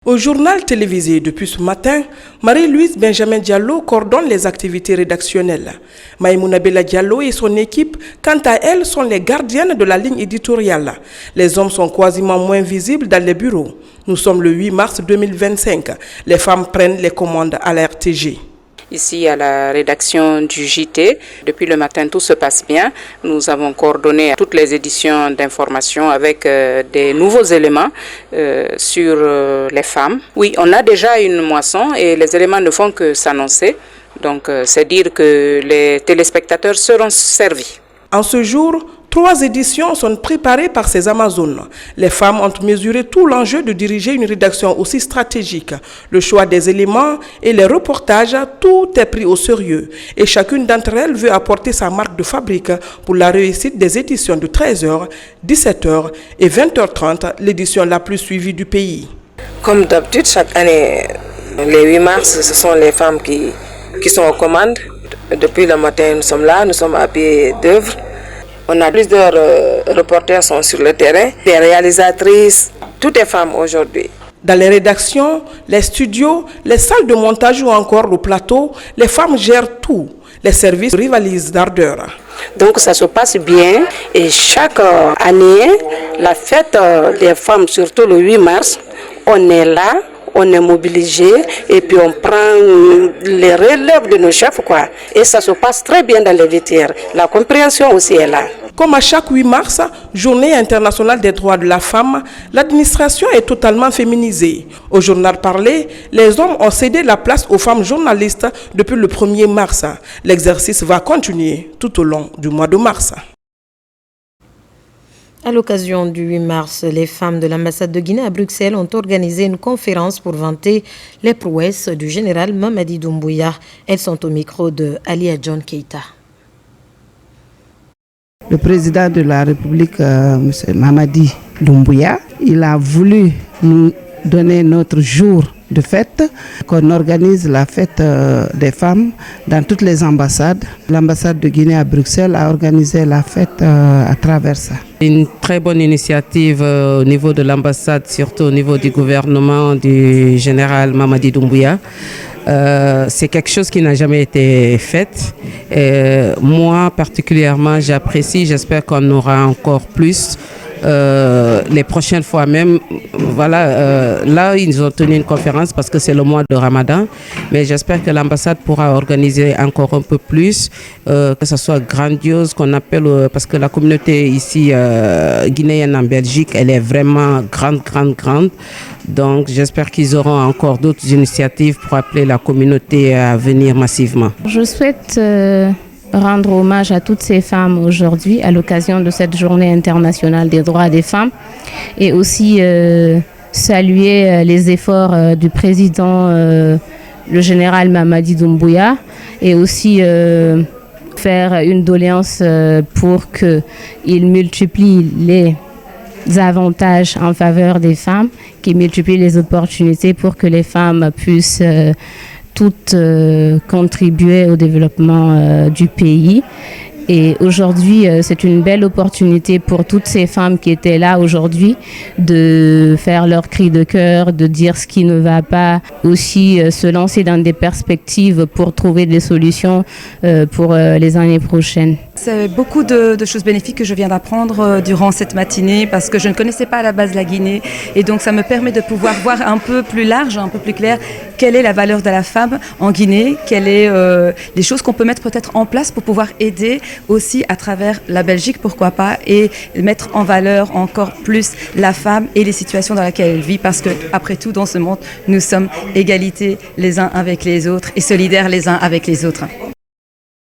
Au journal télévisé depuis ce matin, Marie-Louise Benjamin Diallo coordonne les activités rédactionnelles. Maïmouna Bella Diallo et son équipe, quant à elles, sont les gardiennes de la ligne éditoriale. Les hommes sont quasiment moins visibles dans les bureaux. Nous sommes le 8 mars 2025. Les femmes prennent les commandes à la RTG. Ici à la rédaction du JT, depuis le matin tout se passe bien. Nous avons coordonné toutes les éditions d'information avec des nouveaux éléments sur les femmes. Oui, on a déjà une moisson et les éléments ne font que s'annoncer. Donc c'est dire que les téléspectateurs seront servis. En ce jour, 3 éditions sont préparées par ces Amazones. Les femmes ont mesuré tout l'enjeu de diriger une rédaction aussi stratégique. Le choix des éléments et les reportages, tout est pris au sérieux. Et chacune d'entre elles veut apporter sa marque de fabrique pour la réussite des éditions de 13h, 17h et 20h30, l'édition la plus suivie du pays. Comme d'habitude, chaque année, les 8 mars, ce sont les femmes qui sont aux commandes. Depuis le matin, nous sommes là, nous sommes à pied d'œuvre. On a plusieurs reporters sont sur le terrain, des réalisatrices, toutes les femmes aujourd'hui. Dans les rédactions, les studios, les salles de montage ou encore le plateau, les femmes gèrent tout. Les services rivalisent d'ardeur. Donc ça se passe bien et chaque année, la fête des femmes, surtout le 8 mars, on est là. On est mobilisé et puis on prend les relèves de nos chefs, quoi. Et ça se passe très bien dans les vestiaires. La compréhension aussi est là. Comme à chaque 8 mars, journée internationale des droits de la femme, l'administration est totalement féminisée. Au journal parlé, les hommes ont cédé la place aux femmes journalistes depuis le 1er mars. L'exercice va continuer tout au long du mois de mars. À l'occasion du 8 mars, les femmes de l'ambassade de Guinée à Bruxelles ont organisé une conférence pour vanter les prouesses du général Mamadi Doumbouya. Elles sont au micro de Alia John Keita. Le président de la République, M. Mamadi Doumbouya, il a voulu nous donner notre jour de fête, qu'on organise la fête des femmes dans toutes les ambassades. L'ambassade de Guinée à Bruxelles a organisé la fête à travers ça. Une très bonne initiative au niveau de l'ambassade, surtout au niveau du gouvernement du général Mamadi Doumbouya. C'est quelque chose qui n'a jamais été fait. Moi, particulièrement, j'apprécie. J'espère qu'on aura encore plus. Les prochaines fois même, voilà, là ils ont tenu une conférence parce que c'est le mois de Ramadan, mais j'espère que l'ambassade pourra organiser encore un peu plus, que ce soit grandiose, qu'on appelle, parce que la communauté ici guinéenne en Belgique, elle est vraiment grande. Donc j'espère qu'ils auront encore d'autres initiatives pour appeler la communauté à venir massivement. Je souhaite rendre hommage à toutes ces femmes aujourd'hui à l'occasion de cette journée internationale des droits des femmes et aussi saluer les efforts du président, le général Mamadi Doumbouya, et aussi faire une doléance pour qu'il multiplie les avantages en faveur des femmes, qu'il multiplie les opportunités pour que les femmes puissent toutes contribuer au développement du pays. Et aujourd'hui, c'est une belle opportunité pour toutes ces femmes qui étaient là aujourd'hui de faire leur cri de cœur, de dire ce qui ne va pas, aussi se lancer dans des perspectives pour trouver des solutions pour les années prochaines. C'est beaucoup de choses bénéfiques que je viens d'apprendre durant cette matinée parce que je ne connaissais pas à la base la Guinée et donc ça me permet de pouvoir voir un peu plus large, un peu plus clair quelle est la valeur de la femme en Guinée, quelles sont les choses qu'on peut mettre peut-être en place pour pouvoir aider aussi à travers la Belgique, pourquoi pas, et mettre en valeur encore plus la femme et les situations dans lesquelles elle vit parce que après tout dans ce monde nous sommes égalité les uns avec les autres et solidaires les uns avec les autres.